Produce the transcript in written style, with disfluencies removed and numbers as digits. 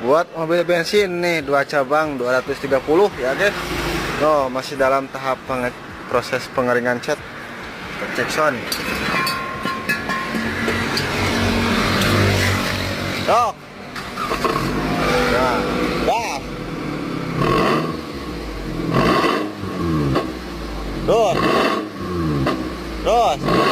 Buat mobil bensin nih 2 cabang 230 ya guys. No, masih dalam tahap proses pengeringan cat. Cek sound. Dok. Nah, gas. Terus.